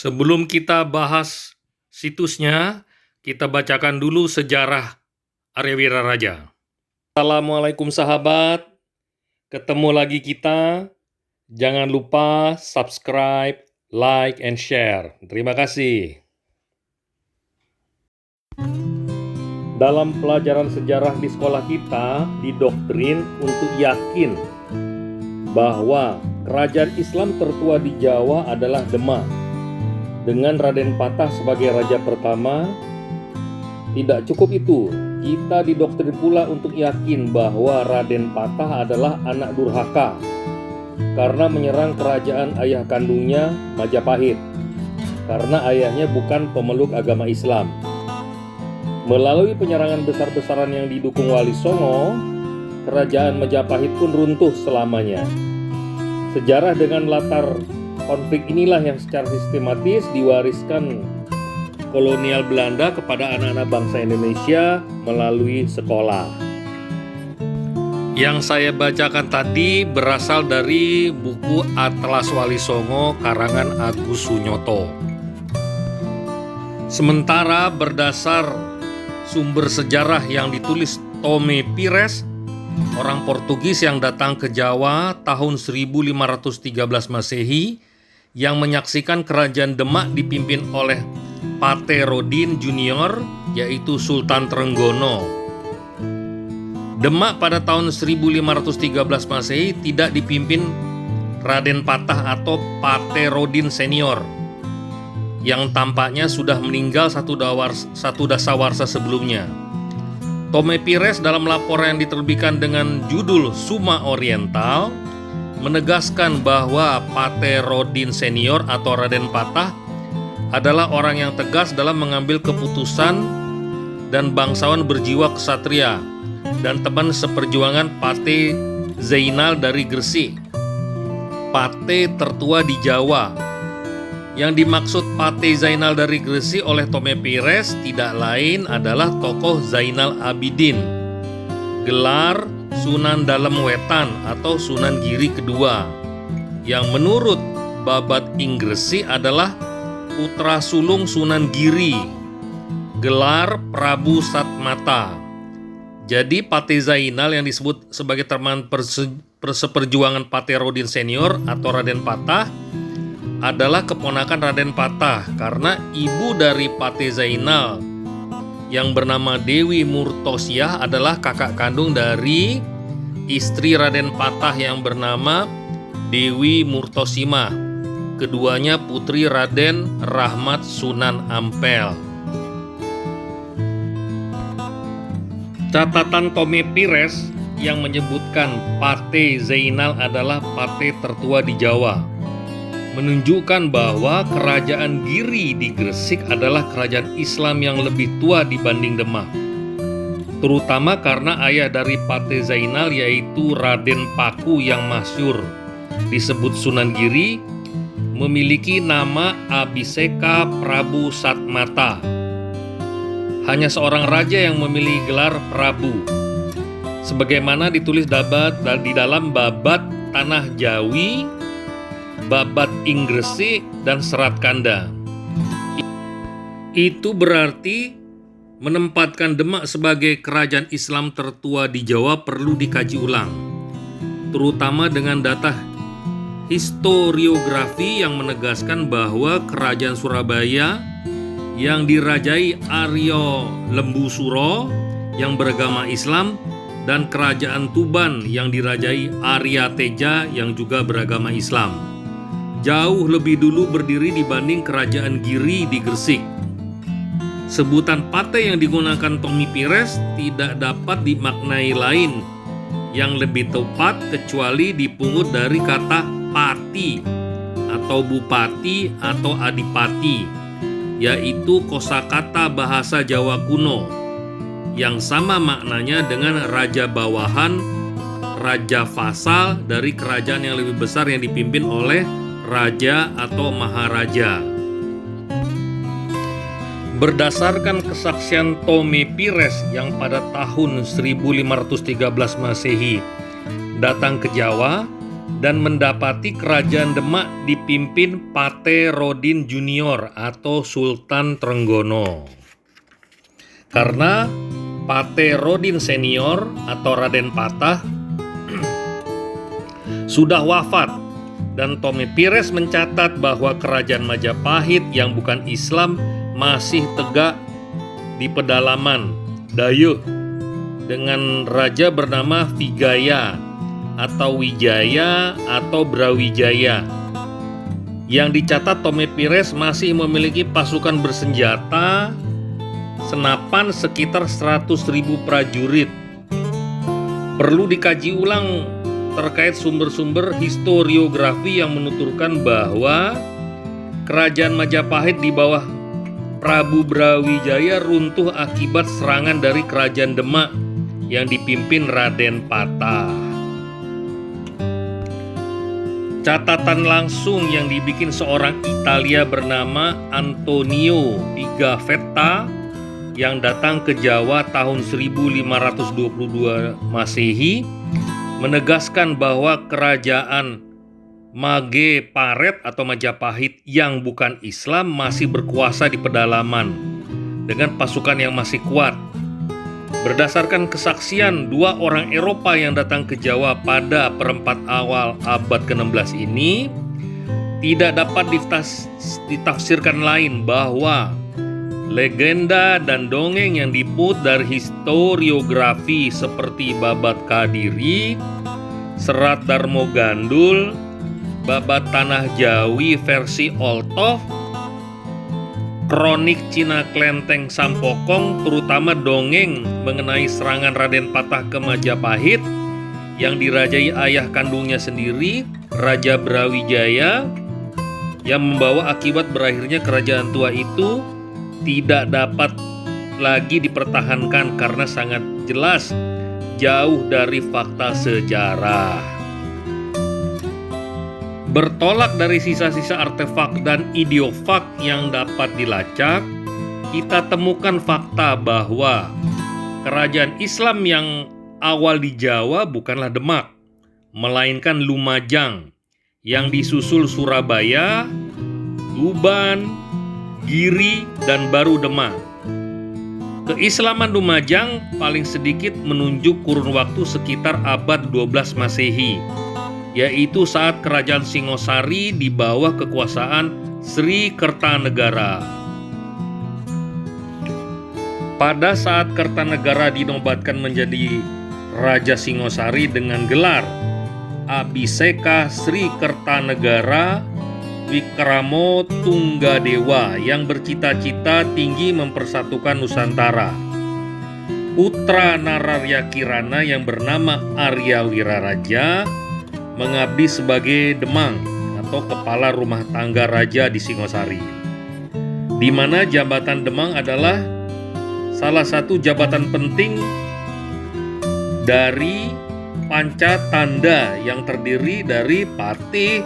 Sebelum kita bahas situsnya, kita bacakan dulu sejarah Arya Wiraraja. Assalamualaikum sahabat, ketemu lagi kita. Jangan lupa subscribe, like, and share. Terima kasih. Dalam pelajaran sejarah di sekolah kita, didoktrin untuk yakin bahwa kerajaan Islam tertua di Jawa adalah Demak. Dengan Raden Patah sebagai raja pertama, tidak cukup itu. Kita didoktrin pula untuk yakin bahwa Raden Patah adalah anak durhaka karena menyerang kerajaan ayah kandungnya Majapahit, karena ayahnya bukan pemeluk agama Islam. Melalui penyerangan besar-besaran yang didukung Wali Songo, kerajaan Majapahit pun runtuh selamanya. Sejarah dengan latar konflik inilah yang secara sistematis diwariskan kolonial Belanda kepada anak-anak bangsa Indonesia melalui sekolah. Yang saya bacakan tadi berasal dari buku Atlas Wali Songo karangan Agus Sunyoto. Sementara berdasar sumber sejarah yang ditulis Tome Pires, orang Portugis yang datang ke Jawa tahun 1513 Masehi, yang menyaksikan kerajaan Demak dipimpin oleh Pate Rodin Junior, yaitu Sultan Trenggono. Demak pada tahun 1513 Masehi tidak dipimpin Raden Patah atau Pate Rodin Senior, yang tampaknya sudah meninggal satu dasawarsa sebelumnya. Tome Pires dalam laporan yang diterbitkan dengan judul Suma Oriental menegaskan bahwa Pate Rodin Senior atau Raden Patah adalah orang yang tegas dalam mengambil keputusan dan bangsawan berjiwa ksatria dan teman seperjuangan Pate Zainal dari Gresik, Pate tertua di Jawa. Yang dimaksud Pate Zainal dari Gresik oleh Tome Pires tidak lain adalah tokoh Zainal Abidin, gelar Sunan Dalem Wetan atau Sunan Giri kedua, yang menurut Babat Inggris adalah putra sulung Sunan Giri, gelar Prabu Satmata. Jadi Pate Zainal yang disebut sebagai teman perseperjuangan Pate Rodin Senior atau Raden Patah adalah keponakan Raden Patah, karena ibu dari Pate Zainal yang bernama Dewi Murtosiah adalah kakak kandung dari istri Raden Patah yang bernama Dewi Murtosimah. Keduanya putri Raden Rahmat Sunan Ampel. Catatan Tome Pires yang menyebutkan Pate Zainal adalah Pate tertua di Jawa menunjukkan bahwa kerajaan Giri di Gresik adalah kerajaan Islam yang lebih tua dibanding Demak, terutama karena ayah dari Pate Zainal yaitu Raden Paku yang masyhur disebut Sunan Giri memiliki nama Abhiseka Prabu Satmata. Hanya seorang raja yang memiliki gelar Prabu, sebagaimana ditulis di dalam Babat Tanah Jawi, Babat Inggris, dan Serat Kanda. Itu berarti menempatkan Demak sebagai kerajaan Islam tertua di Jawa perlu dikaji ulang, terutama dengan data historiografi yang menegaskan bahwa kerajaan Surabaya yang dirajai Arya Lembusuro yang beragama Islam dan kerajaan Tuban yang dirajai Arya Teja yang juga beragama Islam jauh lebih dulu berdiri dibanding kerajaan Giri di Gresik. Sebutan Pate yang digunakan Tome Pires tidak dapat dimaknai lain yang lebih tepat kecuali dipungut dari kata pati atau bupati atau adipati, yaitu kosakata bahasa Jawa kuno yang sama maknanya dengan raja bawahan, raja vasal dari kerajaan yang lebih besar yang dipimpin oleh raja atau maharaja. Berdasarkan kesaksian Tome Pires yang pada tahun 1513 Masehi datang ke Jawa, dan mendapati kerajaan Demak dipimpin Paterodin Junior atau Sultan Trenggono. Karena Paterodin Senior atau Raden Patah sudah wafat, dan Tome Pires mencatat bahwa kerajaan Majapahit yang bukan Islam masih tegak di pedalaman Dayuh dengan raja bernama Vigaya atau Wijaya atau Brawijaya. Yang dicatat Tome Pires masih memiliki pasukan bersenjata senapan sekitar 100.000 prajurit. Perlu dikaji ulang terkait sumber-sumber historiografi yang menuturkan bahwa kerajaan Majapahit di bawah Prabu Brawijaya runtuh akibat serangan dari kerajaan Demak yang dipimpin Raden Patah. Catatan langsung yang dibikin seorang Italia bernama Antonio Pigafetta yang datang ke Jawa tahun 1522 Masehi menegaskan bahwa kerajaan Mageparet atau Majapahit yang bukan Islam masih berkuasa di pedalaman dengan pasukan yang masih kuat. Berdasarkan kesaksian dua orang Eropa yang datang ke Jawa pada perempat awal abad ke-16 ini, tidak dapat ditafsirkan lain bahwa legenda dan dongeng yang diput dari historiografi seperti Babat Kadiri, Serat Darmo Gandul, Babat Tanah Jawi versi Oltov, Kronik Cina Klenteng Sampokong, terutama dongeng mengenai serangan Raden Patah ke Majapahit yang dirajai ayah kandungnya sendiri, Raja Brawijaya, yang membawa akibat berakhirnya kerajaan tua itu tidak dapat lagi dipertahankan karena sangat jelas jauh dari fakta sejarah. Bertolak dari sisa-sisa artefak dan ideofak yang dapat dilacak, kita temukan fakta bahwa kerajaan Islam yang awal di Jawa bukanlah Demak, melainkan Lumajang yang disusul Surabaya, Tuban, Giri, dan baru Demak. Keislaman Lumajang paling sedikit menunjuk kurun waktu sekitar abad 12 Masehi, yaitu saat kerajaan Singosari di bawah kekuasaan Sri Kertanegara. Pada saat Kertanegara dinobatkan menjadi Raja Singosari dengan gelar Abhiseka Sri Kertanegara Wikramo Tunggadewa yang bercita-cita tinggi mempersatukan Nusantara. Putra Nararya Kirana yang bernama Arya Wiraraja mengabdi sebagai demang atau kepala rumah tangga raja di Singosari, di mana jabatan demang adalah salah satu jabatan penting dari panca tanda yang terdiri dari Patih,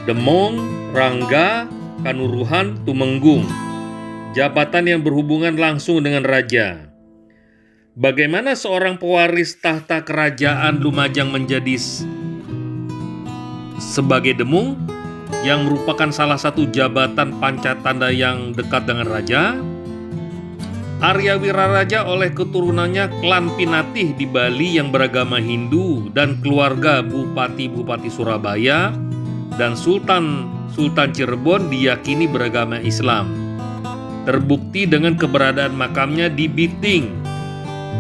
Demong, Rangga, Kanuruhan, Tumenggung, jabatan yang berhubungan langsung dengan raja. Bagaimana seorang pewaris tahta kerajaan Lumajang menjadi sebagai demung yang merupakan salah satu jabatan panca tanda yang dekat dengan raja? Arya Wiraraja oleh keturunannya klan Pinatih di Bali yang beragama Hindu dan keluarga Bupati-Bupati Surabaya dan Sultan Cirebon diyakini beragama Islam. Terbukti dengan keberadaan makamnya di Biting,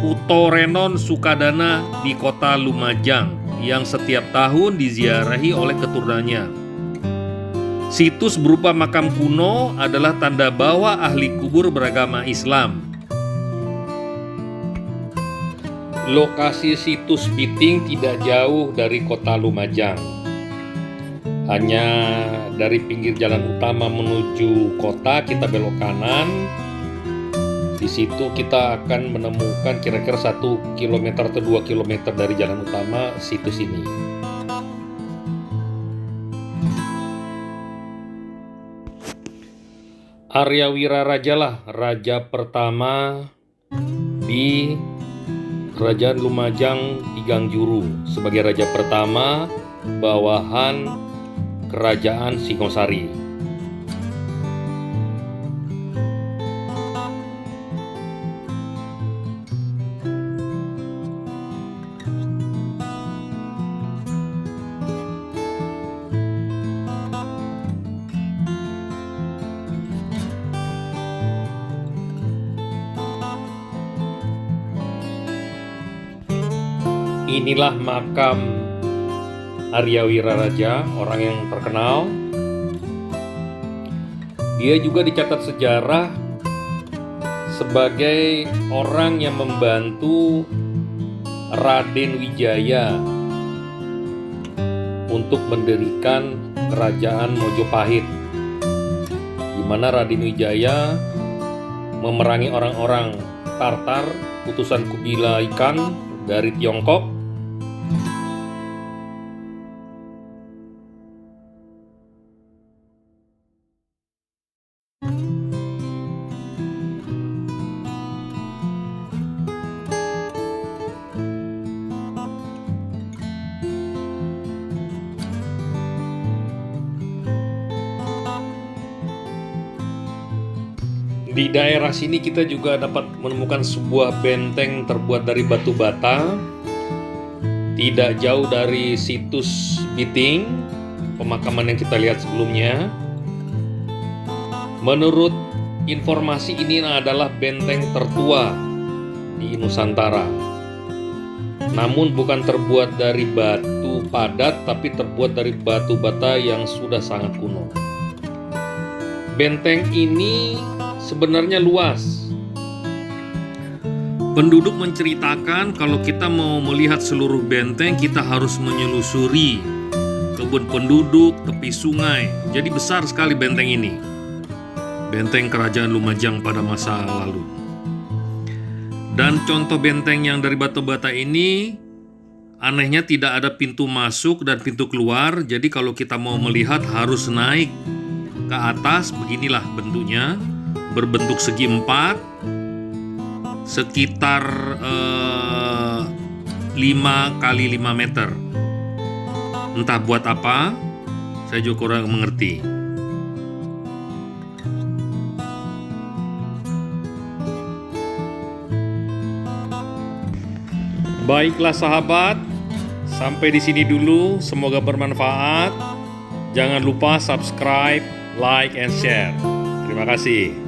Kutorenon Sukadana di kota Lumajang yang setiap tahun diziarahi oleh keturunannya. Situs berupa makam kuno adalah tanda bahwa ahli kubur beragama Islam. Lokasi situs Biting tidak jauh dari kota Lumajang. Hanya dari pinggir jalan utama menuju kota kita belok kanan. Di situ kita akan menemukan kira-kira 1 km atau 2 km dari jalan utama situs ini. Arya Wiraraja lah raja pertama di Kerajaan Lumajang Tigang Juru. Sebagai raja pertama, bawahan Kerajaan Singosari. Inilah makam Arya Wiraraja, orang yang terkenal. Dia juga dicatat sejarah sebagai orang yang membantu Raden Wijaya untuk mendirikan kerajaan Mojopahit, di mana Raden Wijaya memerangi orang-orang Tartar, utusan Kubilai Khan dari Tiongkok. Di daerah sini kita juga dapat menemukan sebuah benteng terbuat dari batu bata, tidak jauh dari situs Biting, pemakaman yang kita lihat sebelumnya. Menurut informasi, ini adalah benteng tertua di Nusantara. Namun bukan terbuat dari batu padat, tapi terbuat dari batu bata yang sudah sangat kuno. Benteng ini sebenarnya luas. Penduduk menceritakan kalau kita mau melihat seluruh benteng, kita harus menyelusuri kebun penduduk, tepi sungai. Jadi besar sekali benteng ini. Benteng Kerajaan Lumajang pada masa lalu. Dan contoh benteng yang dari batu bata ini, anehnya tidak ada pintu masuk dan pintu keluar. Jadi kalau kita mau melihat harus naik ke atas. Beginilah bentuknya, berbentuk segi empat, sekitar 5 kali 5 meter. Entah buat apa, saya juga kurang mengerti. Baiklah sahabat, sampai di sini dulu. Semoga bermanfaat. Jangan lupa subscribe, like, and share. Terima kasih.